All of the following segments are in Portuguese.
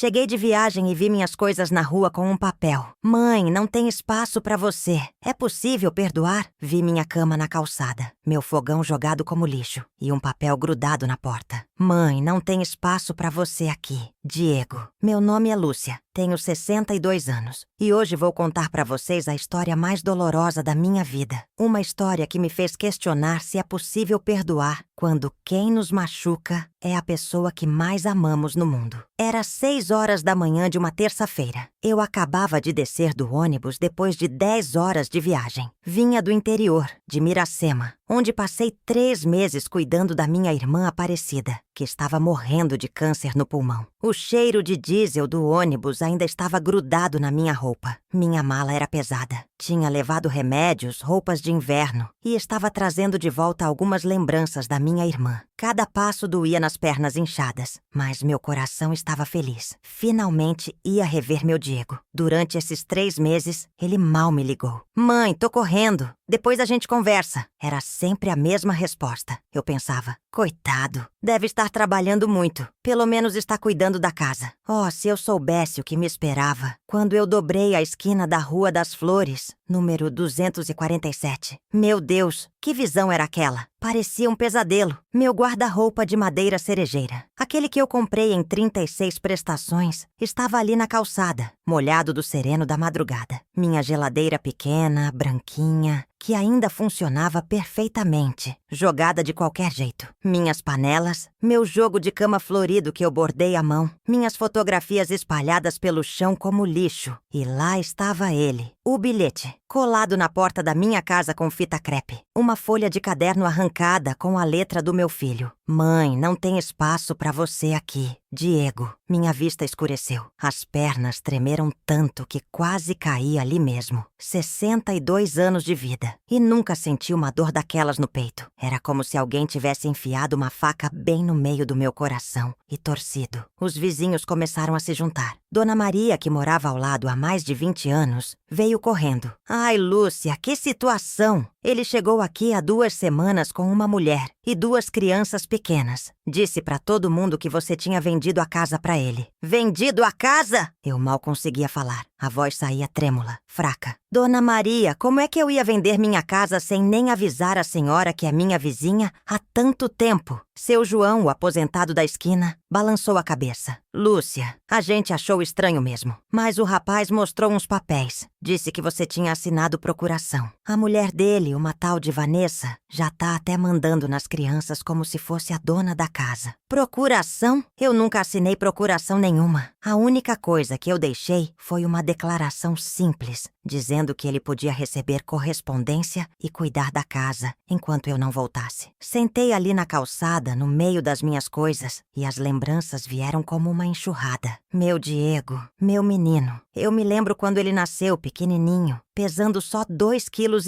Cheguei de viagem e vi minhas coisas na rua com um papel. Mãe, não tem espaço pra você. É possível perdoar? Vi minha cama na calçada, meu fogão jogado como lixo e um papel grudado na porta. Mãe, não tem espaço pra você aqui. Diego. Meu nome é Lúcia. Tenho 62 anos e hoje vou contar pra vocês a história mais dolorosa da minha vida. Uma história que me fez questionar se é possível perdoar quando quem nos machuca é a pessoa que mais amamos no mundo. Era 6 horas da manhã de uma terça-feira. Eu acabava de descer do ônibus depois de 10 horas de viagem. Vinha do interior, de Miracema, onde passei 3 meses cuidando da minha irmã Aparecida, que estava morrendo de câncer no pulmão. O cheiro de diesel do ônibus ainda estava grudado na minha roupa. Minha mala era pesada. Tinha levado remédios, roupas de inverno e estava trazendo de volta algumas lembranças da minha irmã. Cada passo doía nas pernas inchadas, mas meu coração estava feliz. Finalmente ia rever meu Diego. Durante esses 3 meses, ele mal me ligou. Mãe, tô correndo. Depois a gente conversa. Era sempre a mesma resposta. Eu pensava, coitado, deve estar trabalhando muito. Pelo menos está cuidando da casa. Oh, se eu soubesse o que me esperava. Quando eu dobrei a esquina da Rua das Flores, número 247. Meu Deus, que visão era aquela? Parecia um pesadelo. Meu guarda-roupa de madeira cerejeira, aquele que eu comprei em 36 prestações, estava ali na calçada, molhado do sereno da madrugada. Minha geladeira pequena, branquinha, que ainda funcionava perfeitamente, jogada de qualquer jeito. Minhas panelas, meu jogo de cama florido que eu bordei à mão, minhas fotografias espalhadas pelo chão como lixo. E lá estava ele, o bilhete, colado na porta da minha casa com fita crepe. Uma folha de caderno arrancada com a letra do meu filho. Mãe, não tem espaço pra você aqui. Diego. Minha vista escureceu. As pernas tremeram tanto que quase caí ali mesmo. 62 anos de vida. E nunca senti uma dor daquelas no peito. Era como se alguém tivesse enfiado uma faca bem no meio do meu coração e torcido. Os vizinhos começaram a se juntar. Dona Maria, que morava ao lado há mais de 20 anos, veio correndo. Ai, Lúcia, que situação! Ele chegou aqui há 2 semanas com uma mulher e 2 crianças pequenas. Disse pra todo mundo que você tinha vendido a casa pra ele. Vendido a casa? Eu mal conseguia falar. A voz saía trêmula, fraca. Dona Maria, como é que eu ia vender minha casa sem nem avisar a senhora que é minha vizinha há tanto tempo? Seu João, o aposentado da esquina, balançou a cabeça. Lúcia, a gente achou estranho mesmo. Mas o rapaz mostrou uns papéis. Disse que você tinha assinado procuração. A mulher dele, uma tal de Vanessa, já tá até mandando nas crianças como se fosse a dona da casa. Procuração? Eu nunca assinei procuração nenhuma. A única coisa que eu deixei foi uma declaração simples, dizendo que ele podia receber correspondência e cuidar da casa enquanto eu não voltasse. Sentei ali na calçada, no meio das minhas coisas, e as lembranças vieram como uma enxurrada. Meu Diego, meu menino. Eu me lembro quando ele nasceu pequenininho, pesando só 2,5 quilos.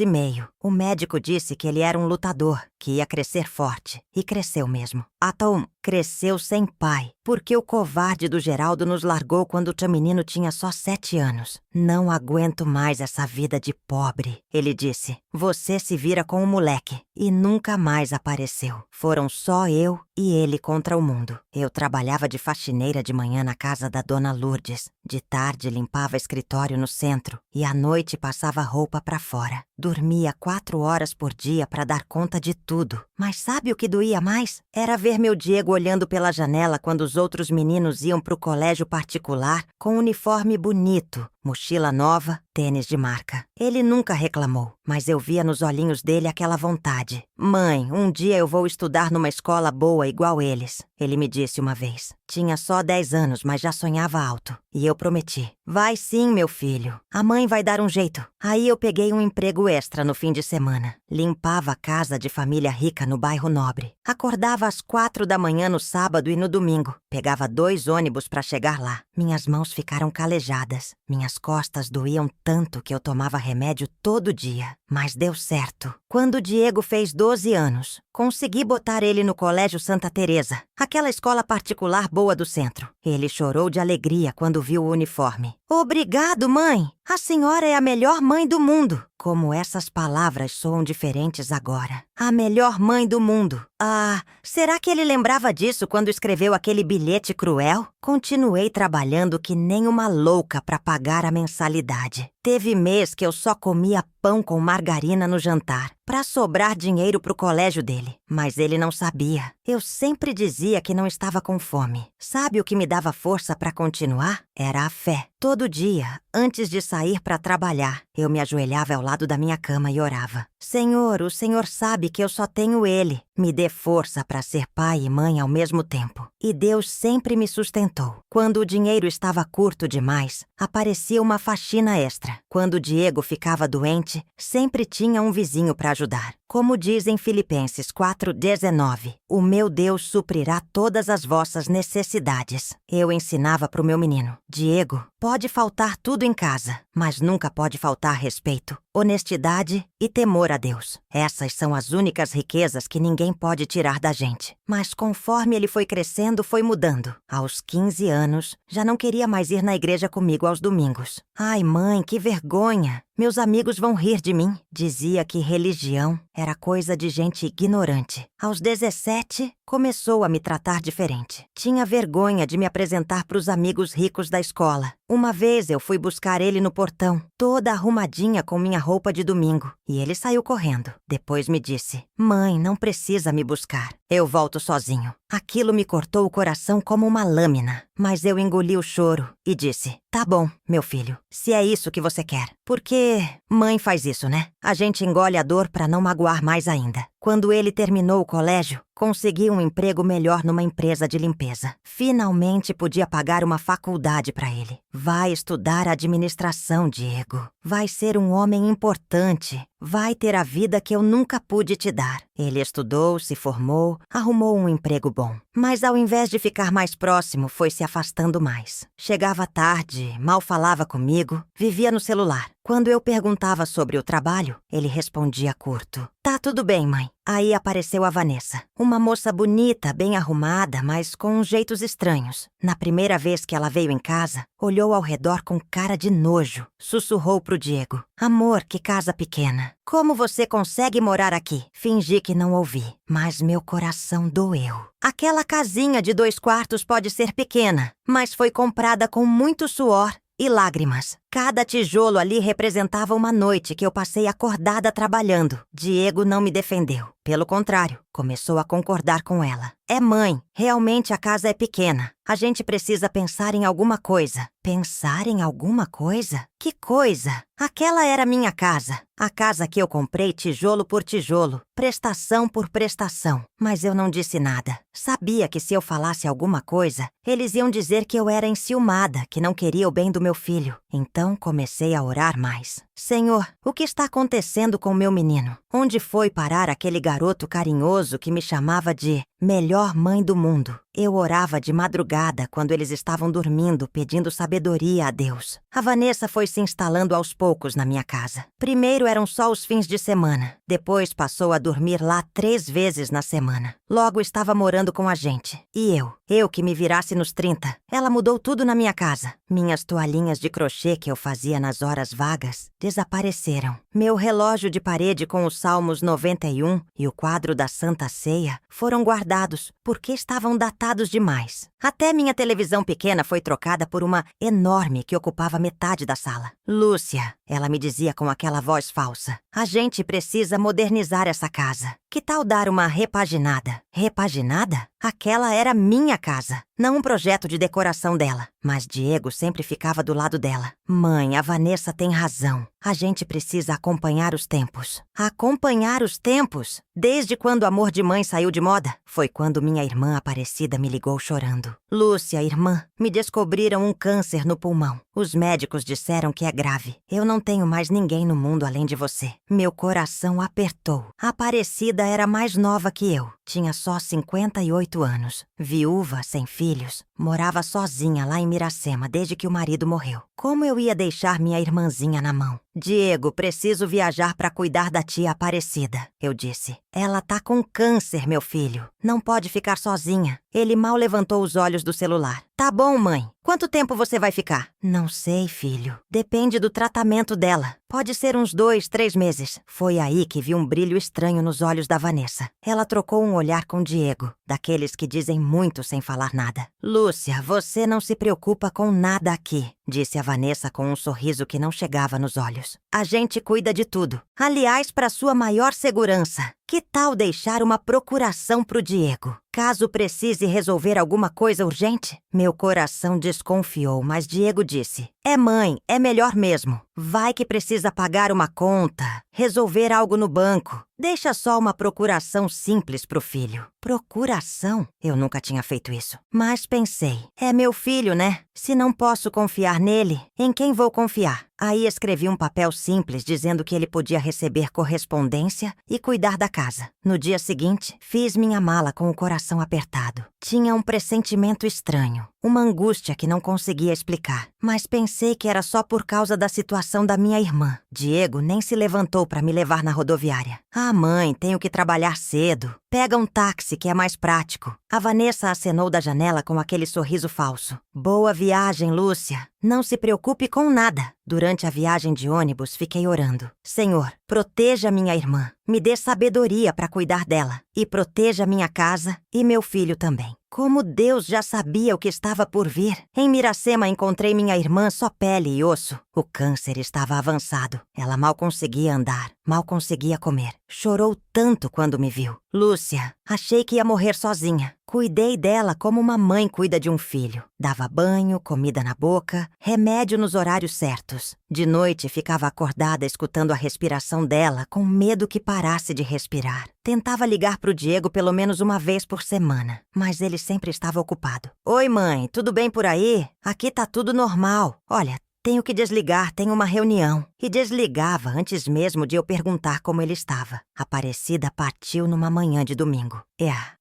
O médico disse que ele era um lutador, que ia crescer forte. E cresceu mesmo. Atom cresceu sem pai, porque o covarde do Geraldo nos largou quando o menino tinha só 7 anos. Não aguento mais essa vida de pobre, ele disse. Você se vira com o moleque. E nunca mais apareceu. Foram só eu e ele contra o mundo. Eu trabalhava de faxineira de manhã na casa da dona Lourdes. De tarde limpava escritório no centro e à noite passava roupa pra fora. Dormia 4 horas por dia pra dar conta de tudo. Mas sabe o que doía mais? Era ver meu Diego olhando pela janela quando os outros meninos iam pro colégio particular com uniforme bonito, mochila nova, tênis de marca. Ele nunca reclamou, mas eu via nos olhinhos dele aquela vontade. Mãe, um dia eu vou estudar numa escola boa igual eles, ele me disse uma vez. Tinha só 10 anos, mas já sonhava alto. E eu prometi. Vai sim, meu filho. A mãe vai dar um jeito. Aí eu peguei um emprego extra no fim de semana. Limpava a casa de família rica no bairro Nobre. Acordava às 4 da manhã no sábado e no domingo. Pegava 2 ônibus para chegar lá. Minhas mãos ficaram calejadas. Minhas costas doíam tanto que eu tomava remédio todo dia. Mas deu certo. Quando o Diego fez 12 anos, consegui botar ele no Colégio Santa Teresa, aquela escola particular boa do centro. Ele chorou de alegria quando viu o uniforme. Obrigado, mãe! A senhora é a melhor mãe do mundo. Como essas palavras soam diferentes agora. A melhor mãe do mundo. Ah, será que ele lembrava disso quando escreveu aquele bilhete cruel? Continuei trabalhando que nem uma louca para pagar a mensalidade. Teve mês que eu só comia pão com margarina no jantar, para sobrar dinheiro pro colégio dele. Mas ele não sabia. Eu sempre dizia que não estava com fome. Sabe o que me dava força para continuar? Era a fé. Todo dia, antes de sair para trabalhar, eu me ajoelhava ao lado da minha cama e orava. Senhor, o Senhor sabe que eu só tenho Ele. Me dê força para ser pai e mãe ao mesmo tempo. E Deus sempre me sustentou. Quando o dinheiro estava curto demais, aparecia uma faxina extra. Quando o Diego ficava doente, sempre tinha um vizinho para ajudar. Como diz em Filipenses 4:19, o meu Deus suprirá todas as vossas necessidades. Eu ensinava para o meu menino, Diego, pode faltar tudo em casa, mas nunca pode faltar respeito, honestidade e temor a Deus. Essas são as únicas riquezas que ninguém pode tirar da gente. Mas conforme ele foi crescendo, foi mudando. Aos 15 anos, já não queria mais ir na igreja comigo aos domingos. Ai, mãe, que vergonha! Meus amigos vão rir de mim. Dizia que religião era coisa de gente ignorante. Aos 17, começou a me tratar diferente. Tinha vergonha de me apresentar para os amigos ricos da escola. Uma vez eu fui buscar ele no portão, toda arrumadinha com minha roupa de domingo, e ele saiu correndo. Depois me disse, mãe, não precisa me buscar. Eu volto sozinho. Aquilo me cortou o coração como uma lâmina, mas eu engoli o choro e disse, tá bom, meu filho, se é isso que você quer. Porque mãe faz isso, né? A gente engole a dor para não magoar mais ainda. Quando ele terminou o colégio, consegui um emprego melhor numa empresa de limpeza. Finalmente podia pagar uma faculdade para ele. Vai estudar administração, Diego. Vai ser um homem importante. Vai ter a vida que eu nunca pude te dar. Ele estudou, se formou, arrumou um emprego bom. Mas ao invés de ficar mais próximo, foi se afastando mais. Chegava tarde, mal falava comigo, vivia no celular. Quando eu perguntava sobre o trabalho, ele respondia curto. Tá tudo bem, mãe. Aí apareceu a Vanessa. Uma moça bonita, bem arrumada, mas com uns jeitos estranhos. Na primeira vez que ela veio em casa, olhou ao redor com cara de nojo. Sussurrou pro Diego. Amor, que casa pequena. Como você consegue morar aqui? Fingi que não ouvi, mas meu coração doeu. Aquela casinha de 2 quartos pode ser pequena, mas foi comprada com muito suor e lágrimas. Cada tijolo ali representava uma noite que eu passei acordada trabalhando. Diego não me defendeu. Pelo contrário, começou a concordar com ela. É mãe, realmente a casa é pequena. A gente precisa pensar em alguma coisa. Pensar em alguma coisa? Que coisa? Aquela era minha casa. A casa que eu comprei tijolo por tijolo, prestação por prestação. Mas eu não disse nada. Sabia que se eu falasse alguma coisa, eles iam dizer que eu era enciumada, que não queria o bem do meu filho. Então comecei a orar mais. Senhor, o que está acontecendo com meu menino? Onde foi parar aquele garoto carinhoso que me chamava de melhor mãe do mundo? Eu orava de madrugada quando eles estavam dormindo, pedindo sabedoria a Deus. A Vanessa foi se instalando aos poucos na minha casa. Primeiro eram só os fins de semana. Depois passou a dormir lá 3 vezes na semana. Logo estava morando com a gente. E eu que me virasse nos 30. Ela mudou tudo na minha casa. Minhas toalhinhas de crochê que eu fazia nas horas vagas desapareceram. Meu relógio de parede com os Salmos 91 e o quadro da Santa Ceia foram guardados porque estavam datados demais. Até minha televisão pequena foi trocada por uma enorme que ocupava metade da sala. Lúcia, ela me dizia com aquela voz falsa, a gente precisa modernizar essa casa. Que tal dar uma repaginada? Repaginada? Aquela era minha casa, não um projeto de decoração dela. Mas Diego sempre ficava do lado dela. Mãe, a Vanessa tem razão. A gente precisa acompanhar os tempos. Acompanhar os tempos? Desde quando o amor de mãe saiu de moda? Foi quando minha irmã Aparecida me ligou chorando. Lúcia, irmã, me descobriram um câncer no pulmão. Os médicos disseram que é grave. Eu não tenho mais ninguém no mundo além de você. Meu coração apertou. Aparecida era mais nova que eu. Tinha só 58 anos. Viúva, sem filhos. Morava sozinha lá em Miracema desde que o marido morreu. Como eu ia deixar minha irmãzinha na mão? Diego, preciso viajar para cuidar da tia Aparecida, eu disse. Ela tá com câncer, meu filho. Não pode ficar sozinha. Ele mal levantou os olhos do celular. Tá bom, mãe. Quanto tempo você vai ficar? Não sei, filho. Depende do tratamento dela. Pode ser uns 2, 3 meses. Foi aí que vi um brilho estranho nos olhos da Vanessa. Ela trocou um olhar com Diego, daqueles que dizem muito sem falar nada. Lúcia, você não se preocupa com nada aqui, disse a Vanessa com um sorriso que não chegava nos olhos. A gente cuida de tudo. Aliás, para sua maior segurança. Que tal deixar uma procuração pro Diego? Caso precise resolver alguma coisa urgente? Meu coração desconfiou, mas Diego disse: é mãe, é melhor mesmo. Vai que precisa pagar uma conta, resolver algo no banco. Deixa só uma procuração simples pro filho. Procuração? Eu nunca tinha feito isso. Mas pensei, é meu filho, né? Se não posso confiar nele, em quem vou confiar? Aí escrevi um papel simples dizendo que ele podia receber correspondência e cuidar da casa. No dia seguinte, fiz minha mala com o coração apertado. Tinha um pressentimento estranho, uma angústia que não conseguia explicar. Mas pensei que era só por causa da situação da minha irmã. Diego nem se levantou para me levar na rodoviária. Ah, mãe, tenho que trabalhar cedo. Pega um táxi que é mais prático. A Vanessa acenou da janela com aquele sorriso falso. Boa viagem, Lúcia. Não se preocupe com nada. Durante a viagem de ônibus, fiquei orando. Senhor, proteja minha irmã. Me dê sabedoria para cuidar dela. E proteja minha casa e meu filho também. Como Deus já sabia o que estava por vir. Em Miracema encontrei minha irmã só pele e osso. O câncer estava avançado. Ela mal conseguia andar, mal conseguia comer. Chorou tanto quando me viu. Lúcia, achei que ia morrer sozinha. Cuidei dela como uma mãe cuida de um filho. Dava banho, comida na boca, remédio nos horários certos. De noite ficava acordada escutando a respiração dela, com medo que parasse de respirar. Tentava ligar pro Diego pelo menos uma vez por semana, mas ele sempre estava ocupado. Oi, mãe, tudo bem por aí? Aqui tá tudo normal. Olha, tenho que desligar, tenho uma reunião. E desligava antes mesmo de eu perguntar como ele estava. Aparecida partiu numa manhã de domingo.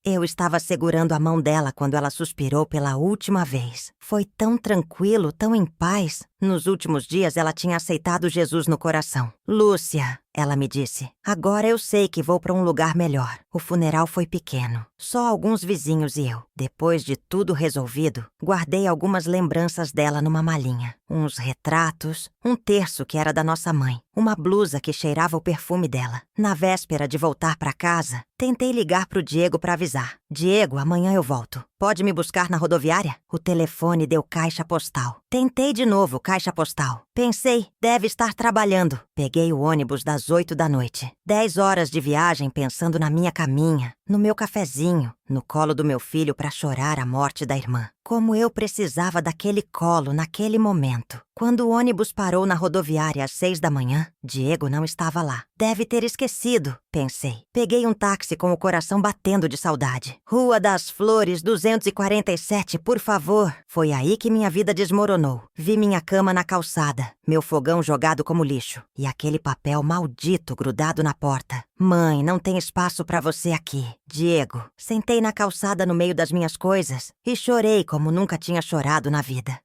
Eu estava segurando a mão dela quando ela suspirou pela última vez. Foi tão tranquilo, tão em paz. Nos últimos dias ela tinha aceitado Jesus no coração. Lúcia, ela me disse, agora eu sei que vou para um lugar melhor. O funeral foi pequeno, só alguns vizinhos e eu. Depois de tudo resolvido, guardei algumas lembranças dela numa malinha. Uns retratos, um terço que era da nossa mãe, uma blusa que cheirava o perfume dela. Na véspera de voltar para casa, tentei ligar pro Diego para avisar. Diego, amanhã eu volto. Pode me buscar na rodoviária? O telefone deu caixa postal. Tentei de novo caixa postal. Pensei, deve estar trabalhando. Peguei o ônibus das 8 da noite. 10 horas de viagem pensando na minha caminha, no meu cafezinho, no colo do meu filho para chorar a morte da irmã. Como eu precisava daquele colo naquele momento. Quando o ônibus parou na rodoviária às 6 da manhã, Diego não estava lá. Deve ter esquecido, pensei. Peguei um táxi com o coração batendo de saudade. Rua das Flores, 247, por favor. Foi aí que minha vida desmoronou. Vi minha cama na calçada, meu fogão jogado como lixo e aquele papel maldito grudado na porta. Mãe, não tem espaço para você aqui. Diego, sentei na calçada no meio das minhas coisas e chorei como nunca tinha chorado na vida.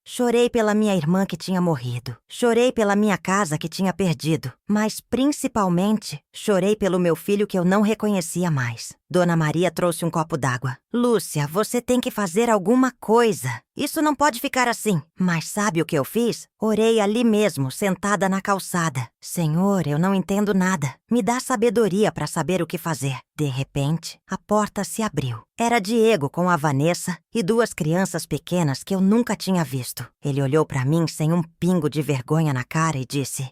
Chorei pela minha irmã que tinha morrido. Chorei pela minha casa que tinha perdido. Mas, principalmente, chorei pelo meu filho que eu não reconhecia mais. Dona Maria trouxe um copo d'água. Lúcia, você tem que fazer alguma coisa. Isso não pode ficar assim. Mas sabe o que eu fiz? Orei ali mesmo, sentada na calçada. Senhor, eu não entendo nada. Me dá sabedoria para saber o que fazer. De repente, a porta se abriu. Era Diego com a Vanessa e 2 crianças pequenas que eu nunca tinha visto. Ele olhou para mim sem um pingo de vergonha na cara e disse: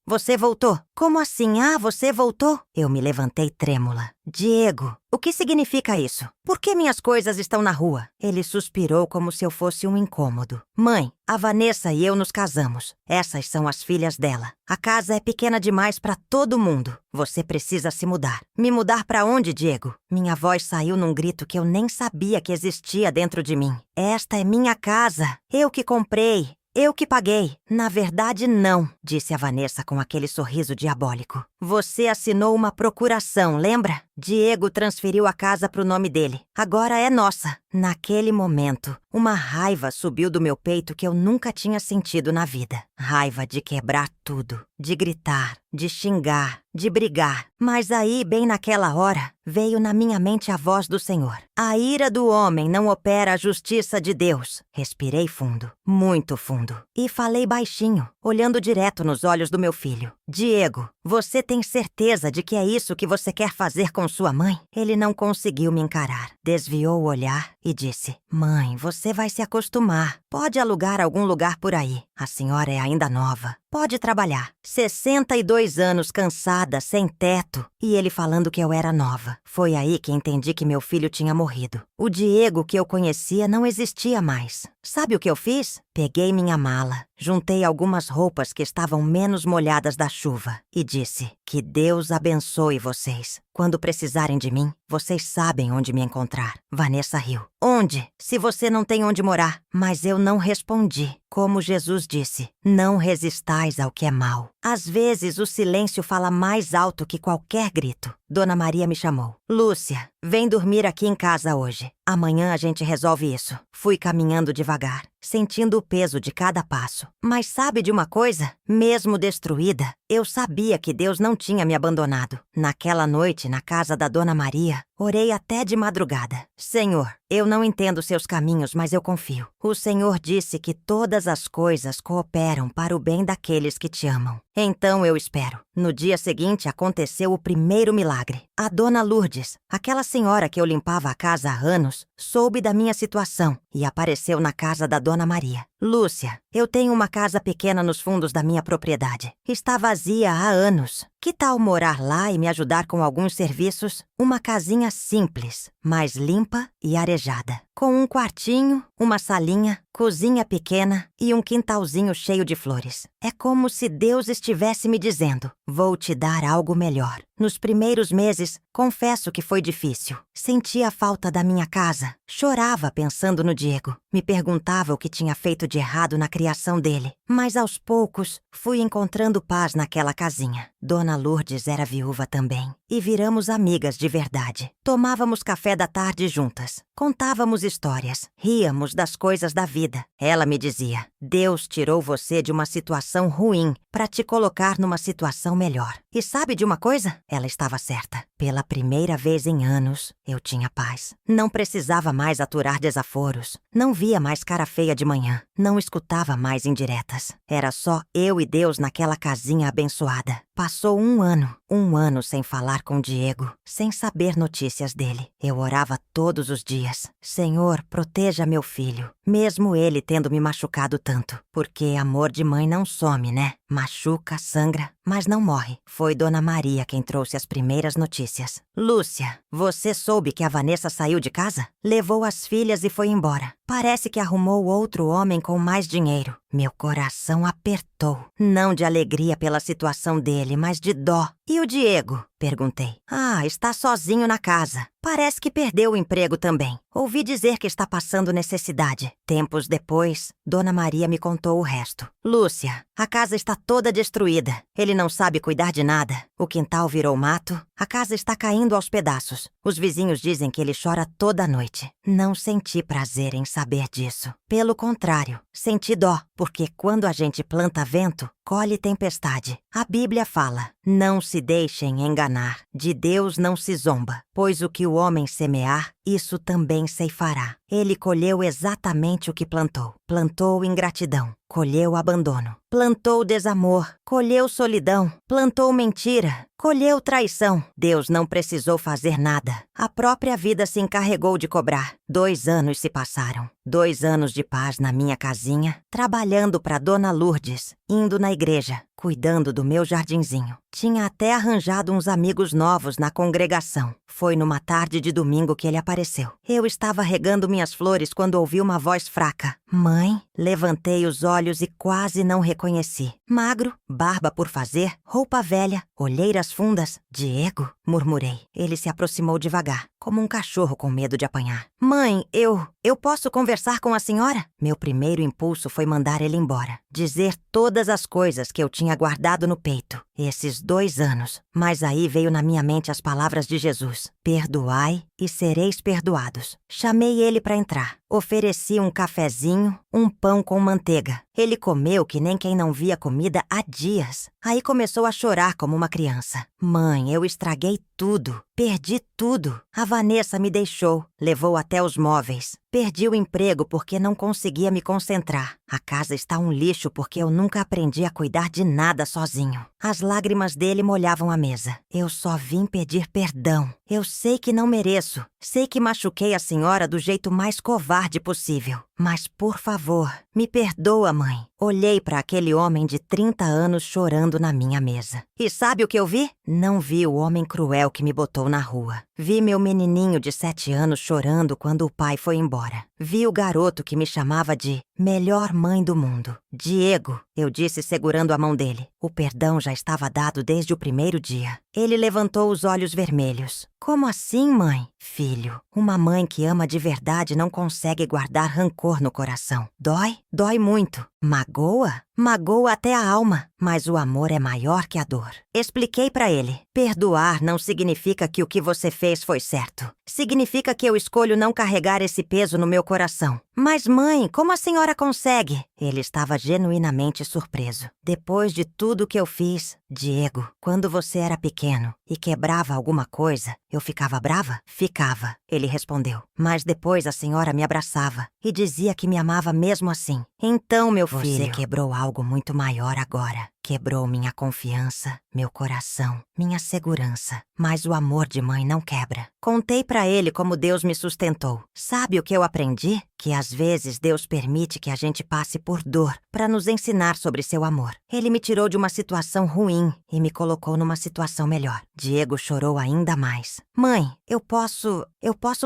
você voltou. Como assim? Você voltou? Eu me levantei trêmula. Diego, o que significa isso? Por que minhas coisas estão na rua? Ele suspirou como se eu fosse um incômodo. Mãe, a Vanessa e eu nos casamos. Essas são as filhas dela. A casa é pequena demais para todo mundo. Você precisa se mudar. Me mudar para onde, Diego? Minha voz saiu num grito que eu nem sabia que existia dentro de mim. Esta é minha casa. Eu que comprei. Eu que paguei. Na verdade, não, disse a Vanessa com aquele sorriso diabólico. Você assinou uma procuração, lembra? Diego transferiu a casa para o nome dele. Agora é nossa. Naquele momento, uma raiva subiu do meu peito que eu nunca tinha sentido na vida. Raiva de quebrar tudo, de gritar, de xingar, de brigar. Mas aí, bem naquela hora, veio na minha mente a voz do Senhor. A ira do homem não opera a justiça de Deus. Respirei fundo, muito fundo, e falei baixinho, olhando direto nos olhos do meu filho. Diego, você tem certeza de que é isso que você quer fazer com sua mãe? Ele não conseguiu me encarar. Desviou o olhar e disse: Mãe, você vai se acostumar. Pode alugar algum lugar por aí. A senhora é ainda nova. Pode trabalhar. 62 anos cansada, sem teto. E ele falando que eu era nova. Foi aí que entendi que meu filho tinha morrido. O Diego que eu conhecia não existia mais. Sabe o que eu fiz? Peguei minha mala, juntei algumas roupas que estavam menos molhadas da chuva e disse: que Deus abençoe vocês. Quando precisarem de mim, vocês sabem onde me encontrar. Vanessa riu. Onde? Se você não tem onde morar. Mas eu não respondi. Como Jesus disse, não resistais ao que é mal. Às vezes o silêncio fala mais alto que qualquer grito. Dona Maria me chamou. Lúcia, vem dormir aqui em casa hoje. Amanhã a gente resolve isso. Fui caminhando devagar, sentindo o peso de cada passo. Mas sabe de uma coisa? Mesmo destruída, eu sabia que Deus não tinha me abandonado. Naquela noite, na casa da Dona Maria, orei até de madrugada. Senhor, eu não entendo seus caminhos, mas eu confio. O Senhor disse que todas as coisas cooperam para o bem daqueles que te amam. Então eu espero. No dia seguinte aconteceu o primeiro milagre. A Dona Lourdes, aquela senhora que eu limpava a casa há anos, soube da minha situação e apareceu na casa da Dona Maria. Lúcia, eu tenho uma casa pequena nos fundos da minha propriedade. Está vazia há anos. Que tal morar lá e me ajudar com alguns serviços? Uma casinha simples, mas limpa e arejada. Com um quartinho, uma salinha, cozinha pequena e um quintalzinho cheio de flores. É como se Deus estivesse me dizendo: vou te dar algo melhor. Nos primeiros meses, confesso que foi difícil. Sentia a falta da minha casa. Chorava pensando no Diego. Me perguntava o que tinha feito de errado na criação dele. Mas aos poucos, fui encontrando paz naquela casinha. Dona Lourdes era viúva também. E viramos amigas de verdade. Tomávamos café da tarde juntas. Contávamos histórias. Ríamos das coisas da vida. Ela me dizia: Deus tirou você de uma situação ruim para te colocar numa situação melhor. E sabe de uma coisa? Ela estava certa. Pela primeira vez em anos, eu tinha paz. Não precisava mais aturar desaforos. Não via mais cara feia de manhã. Não escutava mais indiretas. Era só eu e Deus naquela casinha abençoada. Passou um ano sem falar com Diego, sem saber notícias dele. Eu orava todos os dias: Senhor, proteja meu filho, mesmo ele tendo me machucado tanto. Porque amor de mãe não some, né? Machuca, sangra, mas não morre. Foi Dona Maria quem trouxe as primeiras notícias. Lúcia, você soube que a Vanessa saiu de casa? Levou as filhas e foi embora. Parece que arrumou outro homem com mais dinheiro. Meu coração apertou. Não de alegria pela situação dele, mas de dó. E o Diego? Perguntei. Ah, está sozinho na casa. Parece que perdeu o emprego também. Ouvi dizer que está passando necessidade. Tempos depois, Dona Maria me contou o resto. Lúcia, a casa está toda destruída. Ele não sabe cuidar de nada. O quintal virou mato. A casa está caindo aos pedaços. Os vizinhos dizem que ele chora toda noite. Não senti prazer em saber disso. Pelo contrário, senti dó, porque quando a gente planta vento, colhe tempestade. A Bíblia fala: não se deixem enganar, de Deus não se zomba, pois o que o homem semear, isso também ceifará. Ele colheu exatamente o que plantou. Plantou ingratidão, colheu abandono. Plantou desamor, colheu solidão. Plantou mentira, colheu traição. Deus não precisou fazer nada. A própria vida se encarregou de cobrar. 2 anos se passaram. 2 anos de paz na minha casinha, trabalhando para Dona Lourdes, indo na igreja, cuidando do meu jardinzinho. Tinha até arranjado uns amigos novos na congregação. Foi numa tarde de domingo que ele apareceu. Eu estava regando minhas flores quando ouvi uma voz fraca. Mãe? Levantei os olhos e quase não reconheci. Magro, barba por fazer, roupa velha, olheiras fundas. Diego? Murmurei. Ele se aproximou devagar. como um cachorro com medo de apanhar. Mãe, eu posso conversar com a senhora? Meu primeiro impulso foi mandar ele embora. Dizer todas as coisas que eu tinha guardado no peito esses 2 anos. Mas aí veio na minha mente as palavras de Jesus. Perdoai e sereis perdoados. Chamei ele para entrar. Ofereci um cafezinho, um pão com manteiga. Ele comeu que nem quem não via comida há dias. Aí começou a chorar como uma criança. Mãe, eu estraguei tudo. Perdi tudo. A Vanessa me deixou. Levou até os móveis. Perdi o emprego porque não conseguia me concentrar. A casa está um lixo porque eu nunca aprendi a cuidar de nada sozinho. As lágrimas dele molhavam a mesa. Eu só vim pedir perdão. Eu sei que não mereço. Sei que machuquei a senhora do jeito mais covarde possível. Mas, por favor, me perdoa, mãe. Olhei para aquele homem de 30 anos chorando na minha mesa. E sabe o que eu vi? Não vi o homem cruel que me botou na rua. Vi meu menininho de 7 anos chorando quando o pai foi embora. Vi o garoto que me chamava de melhor mãe do mundo. Diego, eu disse segurando a mão dele. O perdão já estava dado desde o primeiro dia. Ele levantou os olhos vermelhos. Como assim, mãe? Filho, uma mãe que ama de verdade não consegue guardar rancor no coração. Dói? Dói muito. Magoa? Magoa até a alma, mas o amor é maior que a dor. Expliquei para ele. Perdoar não significa que o que você fez foi certo. Significa que eu escolho não carregar esse peso no meu coração. Mas mãe, como a senhora consegue? Ele estava genuinamente surpreso. Depois de tudo que eu fiz, Diego, quando você era pequeno e quebrava alguma coisa, eu ficava brava? Ficava, ele respondeu. Mas depois a senhora me abraçava e dizia que me amava mesmo assim. Então, meu filho, você quebrou algo muito maior agora. Quebrou minha confiança, meu coração, minha segurança. Mas o amor de mãe não quebra. Contei pra ele como Deus me sustentou. Sabe o que eu aprendi? Que às vezes Deus permite que a gente passe por dor para nos ensinar sobre seu amor. Ele me tirou de uma situação ruim e me colocou numa situação melhor. Diego chorou ainda mais. Mãe, eu posso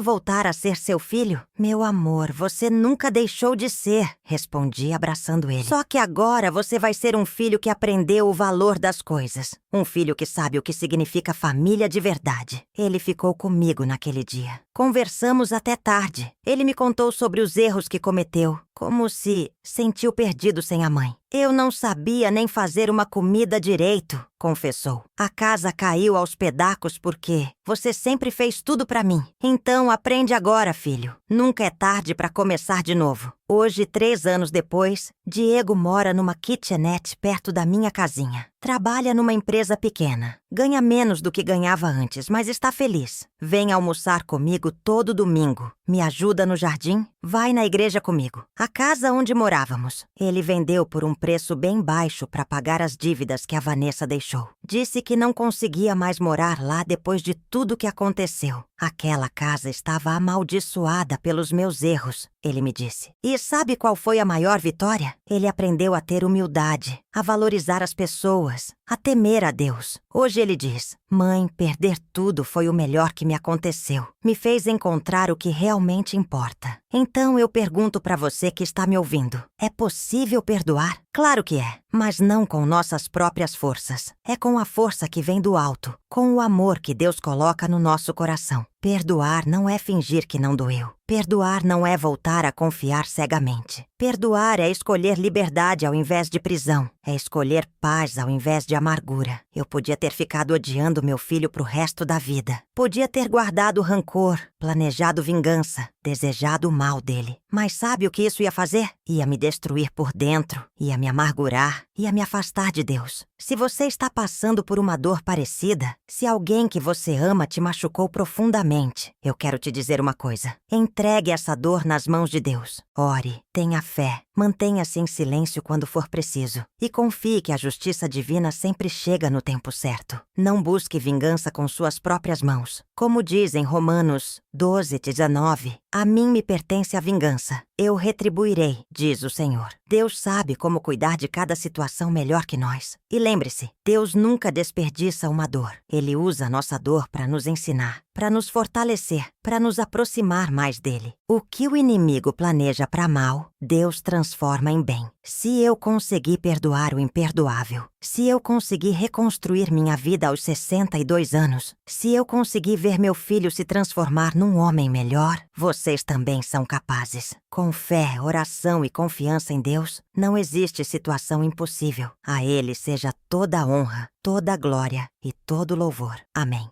voltar a ser seu filho? Meu amor, você nunca deixou de ser, respondi abraçando ele. Só que agora você vai ser um filho que aprendeu o valor das coisas. Um filho que sabe o que significa família de verdade. Ele ficou comigo naquele dia. Conversamos até tarde. Ele me contou sobre os erros que cometeu, como se sentiu perdido sem a mãe. Eu não sabia nem fazer uma comida direito, confessou. A casa caiu aos pedaços porque você sempre fez tudo pra mim. Então aprende agora, filho. Nunca é tarde pra começar de novo. Hoje, 3 anos depois, Diego mora numa kitchenette perto da minha casinha. Trabalha numa empresa pequena. Ganha menos do que ganhava antes, mas está feliz. Vem almoçar comigo todo domingo. Me ajuda no jardim, vai na igreja comigo. A casa onde morávamos, ele vendeu por um preço bem baixo para pagar as dívidas que a Vanessa deixou. Disse que não conseguia mais morar lá depois de tudo que aconteceu. Aquela casa estava amaldiçoada pelos meus erros, ele me disse. E sabe qual foi a maior vitória? Ele aprendeu a ter humildade, a valorizar as pessoas, a temer a Deus. Hoje ele diz: mãe, perder tudo foi o melhor que me aconteceu. Me fez encontrar o que realmente importa. Então eu pergunto para você que está me ouvindo: é possível perdoar? Claro que é, mas não com nossas próprias forças. É com a força que vem do alto, com o amor que Deus coloca no nosso coração. Perdoar não é fingir que não doeu. Perdoar não é voltar a confiar cegamente. Perdoar é escolher liberdade ao invés de prisão. É escolher paz ao invés de amargura. Eu podia ter ficado odiando meu filho pro resto da vida. Podia ter guardado rancor, planejado vingança, desejado o mal dele. Mas sabe o que isso ia fazer? Ia me destruir por dentro, ia me amargurar, ia me afastar de Deus. Se você está passando por uma dor parecida, se alguém que você ama te machucou profundamente, eu quero te dizer uma coisa. Entregue essa dor nas mãos de Deus. Ore, tenha fé, mantenha-se em silêncio quando for preciso e confie que a justiça divina sempre chega no tempo certo. Não busque vingança com suas próprias mãos. Como diz em Romanos 12:19, a mim me pertence a vingança. Eu retribuirei, diz o Senhor. Deus sabe como cuidar de cada situação melhor que nós. E lembre-se, Deus nunca desperdiça uma dor. Ele usa a nossa dor para nos ensinar. para nos fortalecer, para nos aproximar mais dele. O que o inimigo planeja para mal, Deus transforma em bem. Se eu conseguir perdoar o imperdoável, se eu conseguir reconstruir minha vida aos 62 anos, se eu conseguir ver meu filho se transformar num homem melhor, vocês também são capazes. Com fé, oração e confiança em Deus, não existe situação impossível. A Ele seja toda a honra, toda a glória e todo o louvor. Amém.